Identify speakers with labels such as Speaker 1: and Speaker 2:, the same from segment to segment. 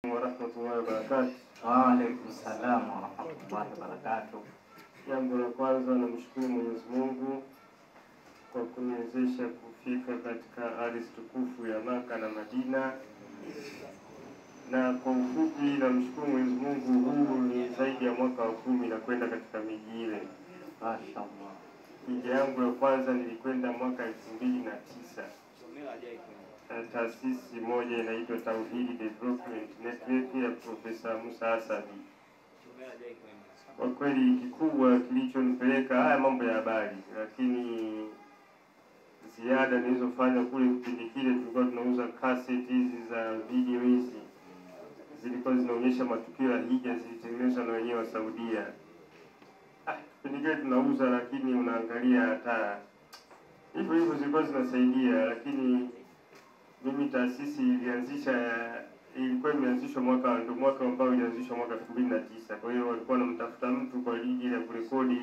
Speaker 1: Warahmatullahi wabarakatuh.
Speaker 2: Wa alaykum salaam wa rahmatullahi wa barakatuh.
Speaker 1: Jambo la kwanza, namshukuru Mwenyezi Mungu kwa kuniwezesha kufika katika ardhi tukufu ya Maka na Madina. Na kwa ufupi, namshukuru Mwenyezi Mungu, huu ni zaidi ya mwaka wa 10 na kwenda katika miji ile.
Speaker 2: Mashaallah.
Speaker 1: Hija yangu ya kwanza nilikwenda mwaka 2009. Taasisi moja inaitwa Tauhidi Development Network ya Profesa Musa Asadi. Kwa kweli kikubwa kilichonipeleka haya mambo ya habari, lakini ziada nilizofanya kule kipindi kile, tulikuwa tunauza cassette hizi za video hizi, zilikuwa zinaonyesha matukio ya hija, zilitengenezwa na wenyewe wa Saudia. Kipindi kile tunauza, lakini unaangalia hata hivyo zilikuwa zinasaidia, lakini mimi taasisi ilikuwa imeanzishwa mwaka ambao ilianzishwa mwaka 2009. Kwa hiyo walikuwa wanamtafuta mtu kwa ajili ya kurekodi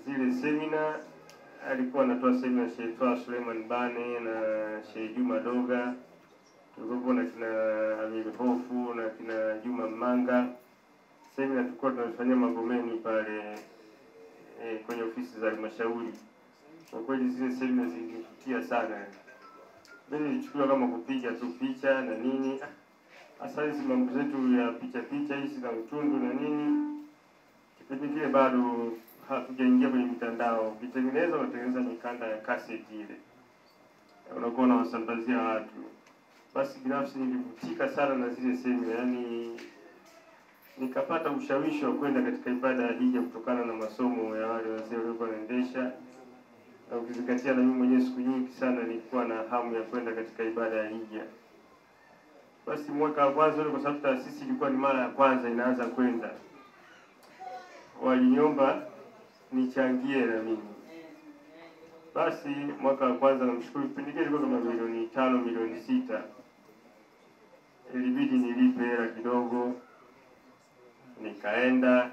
Speaker 1: zile semina. Alikuwa anatoa semina Sheikh Suleiman Bane na Sheikh Juma Doga, tulikuwa na kina Amir Hofu na kina Juma Manga. Semina tulikuwa tunafanyia Magomeni pale kwenye ofisi za halmashauri. Kwa kweli zile semina zilinivutia sana. Mimi nilichukua kama kupiga tu picha na nini. Hasa hizi mambo zetu ya picha hizi na utundu na nini, kipindi kile bado hatujaingia kwenye mitandao. Unatengeneza mikanda ya cassette ile, unakuwa unawasambazia watu. Basi binafsi nilivutika sana na zile semina, yani nikapata ushawishi wa kwenda katika ibada ya hija kutokana na masomo ya wale wazee waliokuwa wanaendesha. Na ukizingatia na mimi mwenyewe siku nyingi sana nilikuwa na hamu ya kwenda katika ibada ya hija. Basi mwaka wa kwanza kwa sababu taasisi ilikuwa ni mara ya kwanza inaanza kwenda, waliniomba nichangie na mimi. Basi mwaka wa kwanza, namshukuru, kipindi kile ilikuwa kama milioni 5, milioni 6. Ilibidi nilipe hela kidogo, nikaenda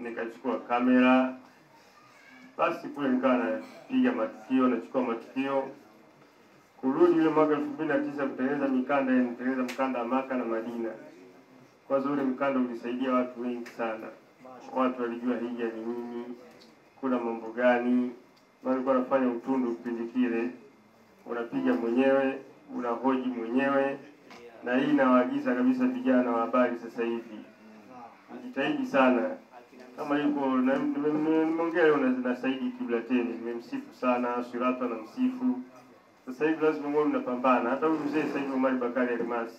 Speaker 1: nikachukua kamera. Basi kule nikawa napiga matukio, nachukua matukio. Kurudi ile mwaka 2009 kutengeneza mikanda, nitengeneza mkanda wa Maka na Madina. Kwanza ule mkanda ulisaidia watu wengi sana. Watu walijua hija ni nini, kuna mambo gani. Walikuwa wanafanya utundu kipindi kile, unapiga mwenyewe, unahoji mwenyewe. Na hii nawaagiza kabisa vijana wa habari sasa hivi, mjitahidi sana. Kama yuko nimeongea leo na Saidi Kiblateni, nimemsifu sana, Surata na msifu. Sasa hivi lazima mwe mnapambana. Hata huyu mzee sasa hivi Omar Bakari Almasi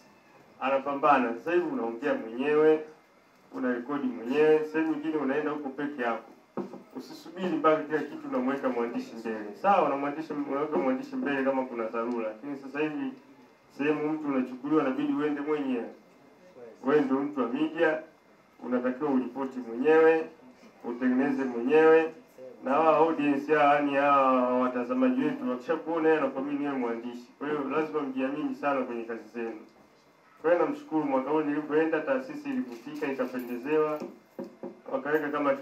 Speaker 1: anapambana. Sasa hivi unaongea mwenyewe, unarekodi mwenyewe. Sasa nyingine unaenda huko peke yako. Usisubiri mpaka kila kitu unamweka mwandishi mbele. Sawa, unaweka mwandishi mbele kama kuna dharura. Lakini sasa hivi sehemu mtu unachukuliwa, inabidi uende mwenyewe. Wewe ndio mtu wa media, unatakiwa uripoti mwenyewe, utengeneze mwenyewe. Na hawa audience yani hawa watazamaji wetu wakishakuona na kuamini wewe mwandishi. Kwa hiyo lazima mjiamini sana kwenye kazi zenu. Kwa hiyo namshukuru, mwaka huu nilipoenda taasisi ilivutika, ikapendezewa, wakaweka kama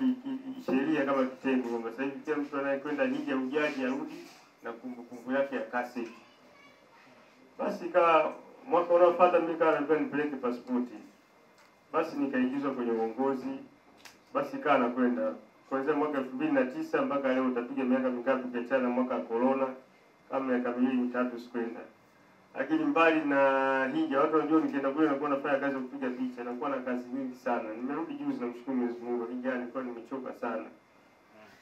Speaker 1: sheria kama kitengo kwamba sasa hivi kila mtu anayekwenda hija hujaji arudi na kumbukumbu yake ya cassette. Basi kama mwaka unaofuata mimi nilikuwa nipeleke pasipoti. Basi nikaingizwa kwenye uongozi. Basi kaa na kwenda kuanzia mwaka 2009 mpaka leo, utapiga miaka mingapi ukiachana na mwaka wa corona, kama miaka 2-3 sikwenda. Lakini mbali na hija, watu wanajua nikienda kule nakuwa nafanya kazi ya kupiga picha, nakuwa na kazi nyingi sana. Nimerudi juzi, namshukuru Mwenyezi Mungu, hija nilikuwa nimechoka sana.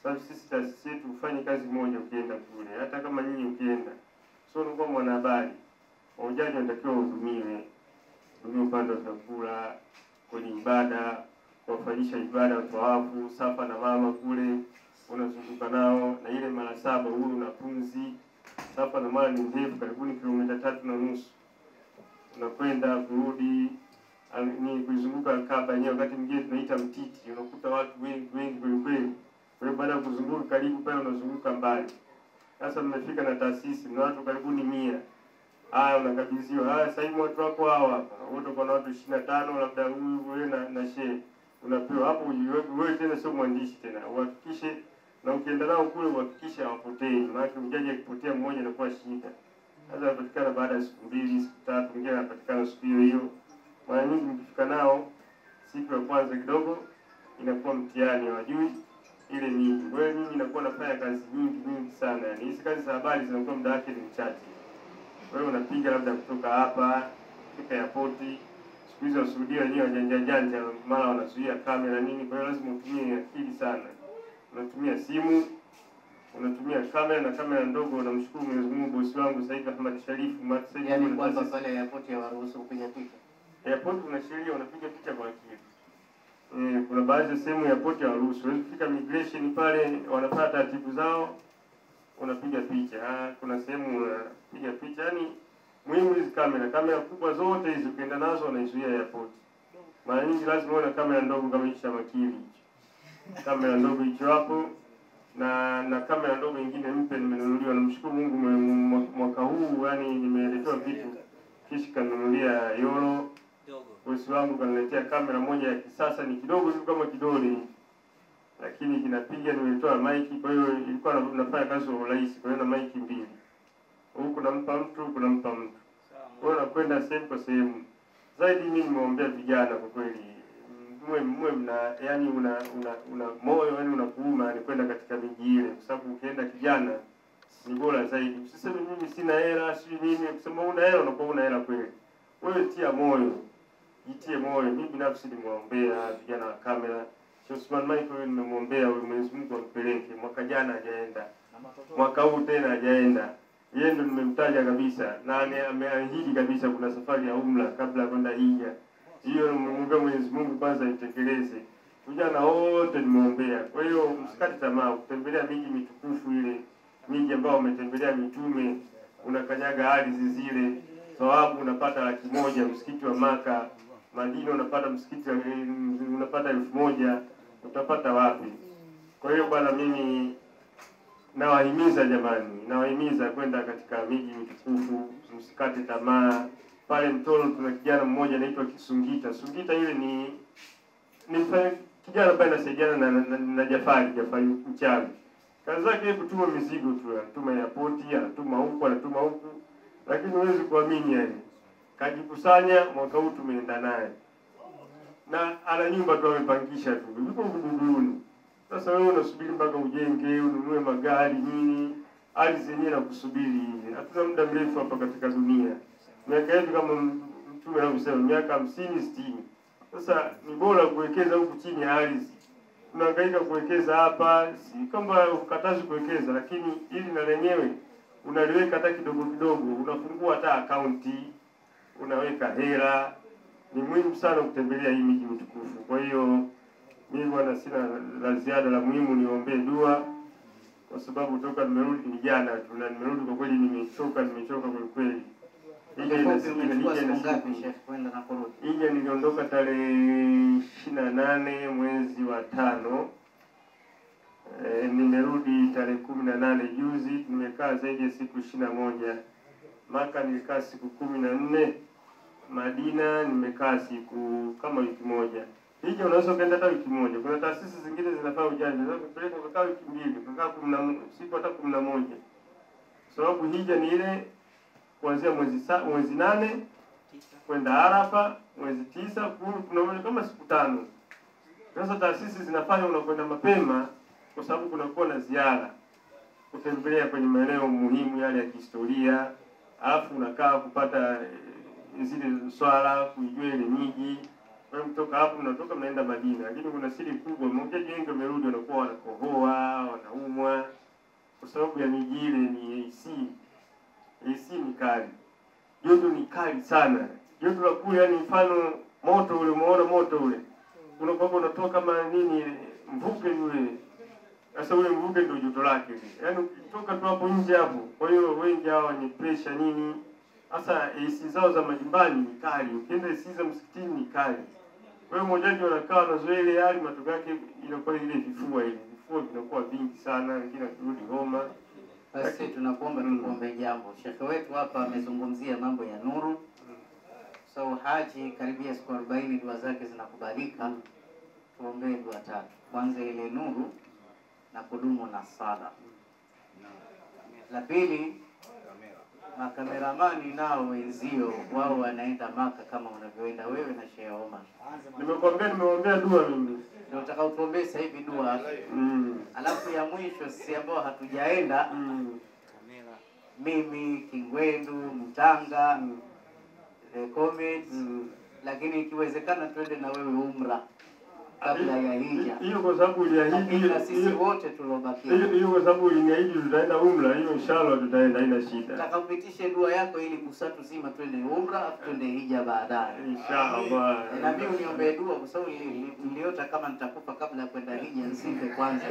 Speaker 1: Sababu sisi taasisi yetu ufanye kazi moja ukienda kule, hata kama nyinyi ukienda. Sio unakuwa mwanahabari. Wahujaji wanatakiwa uhudumiwe. Ndio upande wa chakula, kwenye ibada, kuwafanyisha ibada watu wafu, Safa na Mama kule unazunguka nao, na ile mara 7 huyu na pumzi. Safa na Mama ni ndefu, karibuni kilomita 3.5. Unakwenda kurudi ni kuzunguka Kaaba yenyewe, wakati mwingine tunaita mtiti, unakuta watu wengi kweli. Kwa hiyo baada ya kuzunguka karibu pale unazunguka mbali. Sasa mmefika na taasisi na watu karibuni 100. Haya, unakabidhiwa. Sasa hivi watu wako hawa hapa. Wote kwa watu 25, labda huyu wewe na shehe. Unapewa hapo, wewe tena sio mwandishi tena. Uhakikishe na ukienda nao kule uhakikishe hawapotei. Maana mjaji akipotea mmoja inakuwa shida. Sasa anapatikana baada ya siku 2, siku 3, mwingine anapatikana siku hiyo. nyingi mkifika nao siku ya kwanza kidogo inakuwa mtihani, wajui ile miji. Kwa hiyo mimi nakuwa nafanya kazi nyingi sana. Yaani hizi kazi za habari zinakuwa muda wake ni mchache. Kwa hiyo unapiga labda kutoka hapa kufika airport. Siku hizo wasuhudia wenyewe wajanja mara wanazuia kamera nini, kwa hiyo lazima utumie akili sana. Unatumia simu, unatumia kamera na kamera ndogo. Namshukuru Mwenyezi Mungu, bosi wangu sasa hivi Ahmad Sharifu sasa hivi.
Speaker 2: Yaani kwamba pale airport ya waruhusu kupiga picha.
Speaker 1: Airport kuna sheria unapiga picha kwa akili. Kuna baadhi ya sehemu ya airport hawaruhusu. Wewe kufika migration pale wanafanya taratibu zao, unapiga picha. Kuna sehemu unapiga picha. Yaani muhimu hizi kamera kubwa zote hizo ukienda nazo wanaizuia airport. Mara nyingi lazima uwe na kamera ndogo kama hicho cha makili. Kamera ndogo hicho hapo na kamera ndogo nyingine mpya nimenunuliwa. Namshukuru Mungu mwaka huu yani nimeletewa vitu kisha kanunulia Yolo. Bosi wangu kaniletea kamera moja ya kisasa, ni kidogo tu kama kidole. Lakini kinapiga, nimetoa mic, kwa hiyo ilikuwa nafanya kazi kwa urahisi. Kwa hiyo na mic mbili. Huko nampa mtu, kunampa mtu. Kwa hiyo nakwenda sehemu kwa sehemu. Zaidi mimi nimeombea vijana kwa kweli. Mwe mna yani una moyo yani unakuuma ni kwenda katika miji ile, kwa sababu ukienda kijana ni bora zaidi. Usiseme mimi sina hela, si nini, kusema una hela unakuwa una hela kweli. Wewe tia moyo. Jitie moyo. Mimi binafsi nimeombea vijana wa kamera. Osman Michael nimemwombea Mwenyezi Mungu ampeleke. Mwaka jana hajaenda. Mwaka huu tena hajaenda. Yeye ndo nimemtaja kabisa na ameahidi kabisa kuna safari ya umra kabla kwenda hija. Hiyo nimemwomba Mwenyezi Mungu kwanza itekeleze. Vijana wote nimeombea. Kwa hiyo msikate tamaa kutembelea miji mitukufu ile, miji ambayo umetembelea mitume, unakanyaga ardhi zile. Thawabu unapata 100,000, msikiti wa Maka, Madina unapata msikiti unapata 1,000, utapata wapi? Kwa hiyo bwana mimi nawahimiza jamani, nawahimiza kwenda katika miji mitukufu, msikate tamaa. Pale Mtoro tuna kijana mmoja anaitwa Kisungita. Sungita ile ni kijana ambaye anasaidiana na Jafari mchawi. Kazi zake kutuma mizigo tu, anatuma airport, anatuma huku. Lakini huwezi kuamini yani. Kajikusanya mwaka huu tumeenda naye. Na ana nyumba tu amepangisha tu. Yuko Buguruni. Sasa wewe unasubiri mpaka ujenge, ununue magari nini? Ardhi yenyewe inakusubiri. Hatuna muda mrefu hapa katika dunia. Miaka yetu kama mtume anavyosema miaka 50 60. Sasa ni bora kuwekeza huku chini ya ardhi. Unahangaika kuwekeza hapa, si kama ukatazi kuwekeza, lakini ili na lenyewe unaliweka hata kidogo, unafungua hata akaunti, unaweka hela. Ni muhimu sana kutembelea hii miji mitukufu. Kwa hiyo mimi bwana sina la ziada, la muhimu niombee dua kwa sababu toka nimerudi ni jana tu na nimerudi kwa kweli nimechoka kwa kweli. Hija niliondoka tarehe 28 mwezi wa 5. Nimerudi tarehe 18 juzi. Nimekaa zaidi ya siku 21. Maka nilikaa siku 14. Madina nimekaa siku kama wiki moja. Hija unaweza kwenda hata wiki moja. Kuna taasisi zingine zinafanya ujanja. Unaweza kupeleka ukakaa wiki mbili, ukakaa siku hata 11. Sababu hija ni ile kuanzia mwezi 8 kwenda Arafa, mwezi 9, 10, kuna kama siku 5. Sasa taasisi zinafanya unakwenda mapema kwa sababu kunakuwa na ziara. Kutembelea kwenye maeneo muhimu yale ya kihistoria, alafu unakaa kupata zile swala, kuijua ile miji. Kwa hiyo kutoka hapo mnatoka mnaenda Madina. Lakini kuna siri kubwa, mmojaji wengi wamerudi wanakuwa wanakohoa, wanaumwa kwa sababu ya miji ile ni AC. AC ni kali. Joto ni kali sana. Joto la kule yani mfano moto ule, umeona moto ule. Unakuwa unatoka kama nini mvuke yule. Sasa ule mvuke ndio joto lake. Yaani ukitoka tu hapo nje hapo. Kwa hiyo wengi hawa ni pressure nini. Sasa AC zao za majumbani ni kali. Ukienda AC za msikitini ni kali. Kwa hiyo mmojaji wanakaa na zoea ile hali, matokeo yake inakuwa ile vifua ile. Vifua vinakuwa vingi sana, wengine kurudi homa.
Speaker 2: Basi tunakuomba tukuombe jambo. Shekhe wetu hapa amezungumzia mambo ya nuru. So haji karibia siku 40 dua zake zinakubalika. Tuombee dua 3. Kwanza ile nuru na kudumu na sala. La pili Makameramani nao wenzio wao wanaenda Maka kama unavyoenda wewe na Sheikh Omar.
Speaker 1: Nimeombea dua mimi.
Speaker 2: Ndio utakaotuombea sasa hivi dua. Alafu ya mwisho sisi ambao hatujaenda mimi Kingwendu, Mtanga, Comment, lakini ikiwezekana twende na wewe umra kabla ya hija.
Speaker 1: Hiyo kwa sababu uliahidi
Speaker 2: na sisi wote tulobakia.
Speaker 1: Hiyo kwa sababu uliniahidi tutaenda umra, hiyo inshallah tutaenda, haina shida.
Speaker 2: Utakapopitisha dua yako ili kusatu zima twende umra, twende hija baadaye.
Speaker 1: Inshallah.
Speaker 2: Na mimi uniombee dua kwa sababu niliota kama nitakufa kabla ya kwenda hija nisife kwanza.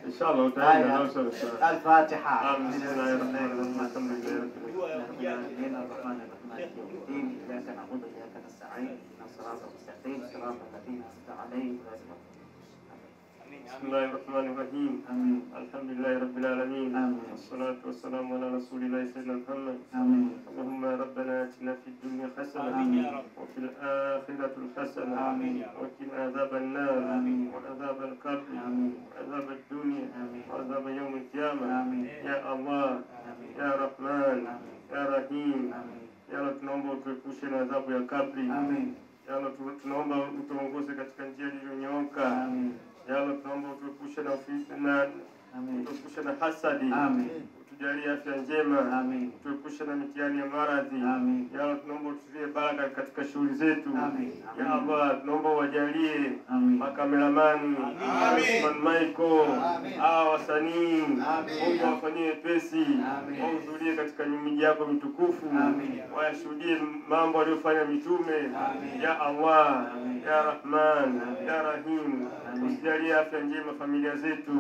Speaker 1: Inshallah utaenda na usawa.
Speaker 2: Al-Fatiha.
Speaker 1: بسم الله الرحمن الرحيم. الحمد لله رب العالمين. والصلاة والسلام على رسول الله سيدنا محمد. اللهم ربنا آتنا في الدنيا حسنة وفي الآخرة حسنة وقنا عذاب النار وعذاب القبر وعذاب الدنيا وعذاب يوم القيامة. يا الله يا رحمن يا رحيم يا رب tunaomba utuepushe na adhabu ya kabri. Ya Allah tunaomba utuongoze katika njia iliyonyooka. Ya Allah tunaomba utuepushe na fitna, utuepushe na hasadi, utujalie afya njema, utuepushe na mitihani ya maradhi. Ya Allah tunaomba ututie baraka katika shughuli zetu. Ya Allah tunaomba uwajalie makameramani, Osman Michael, wasanii, Mungu awafanyie pesi, wahudhurie katika miji yako mitukufu, wayashuhudie mambo aliyofanya mitume. Ya Allah ya Rahman ya Rahim, usijalie afya njema familia zetu,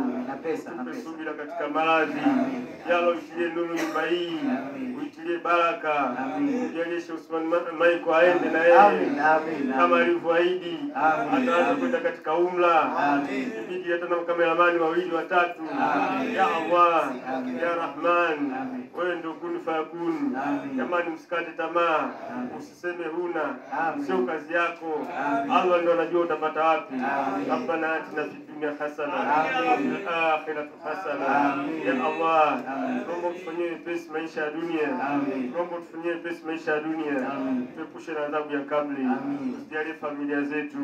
Speaker 1: tupe subira katika maradhi. Ya Allah uitilie nuru nyumba hii, uitilie baraka, ujalie Osman Michael aende na yeye kama alivyoahidi, ataanza kwenda katika umra. Ibidi hata na kameramani wawili watatu. Ya Allah ya Rahman, wewe ndio kun fayakun. Jamani, msikate tamaa, usiseme huna, sio kazi yako. Allah ndio anajua utapata wapi. Rabbana atina fid dunya hasana wa fil akhirati hasana. Ya Allah, tuombe utufanyie pesi maisha ya dunia. Tuombe utufanyie pesi maisha ya dunia. Tuepushe na adhabu ya kabri. Usijalie familia zetu.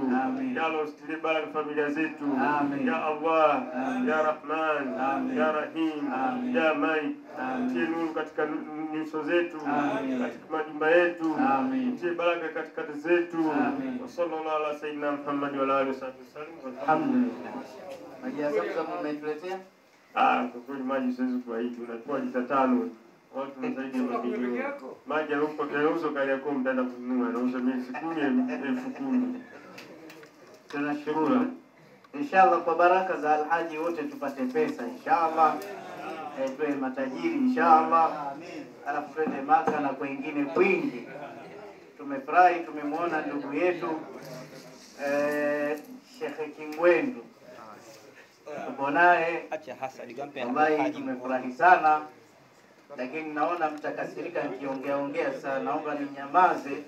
Speaker 1: Ya Allah usijalie baraka familia zetu. Ya Allah ya Rahman ya Rahim ya Malik, tie nuru katika nyuso zetu, katika majumba yetu, tie baraka katika kazi zetu. Sallallahu ala sayyidina Muhammad wa alihi wasallam.
Speaker 2: Alhamdulillah. Maji ya Zamzam umetuletea?
Speaker 1: Kwa kweli maji siwezi kuahidi, unatoa lita 5. Watu zaidi ya milioni. Maji yanauzwa Kariakoo, mtaenda kununua, yanauza 10,000.
Speaker 2: Tunashukuru. Inshallah kwa baraka za Alhaji wote tupate pesa inshallah. Tuwe matajiri inshallah. Alafu twende Maka na kwingine kwingi. Tumefurahi tumemwona ndugu yetu Sheikh Kingwendu. Tuko naye ambaye tumefurahi sana, lakini naona mtakasirika nikiongea sana. Naomba ninyamaze,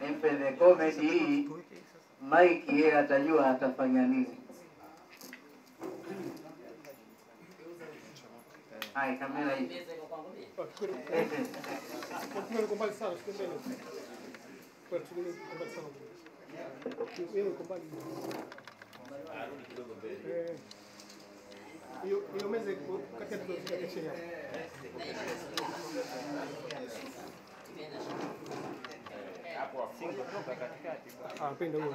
Speaker 2: nimpe the comedy hii Mike, yeye atajua atafanya nini. Hai, kamera hii.
Speaker 3: Hiyo meza kati ya tunafikisha hapo. Hapo singo kutoka katikati. Penda huo.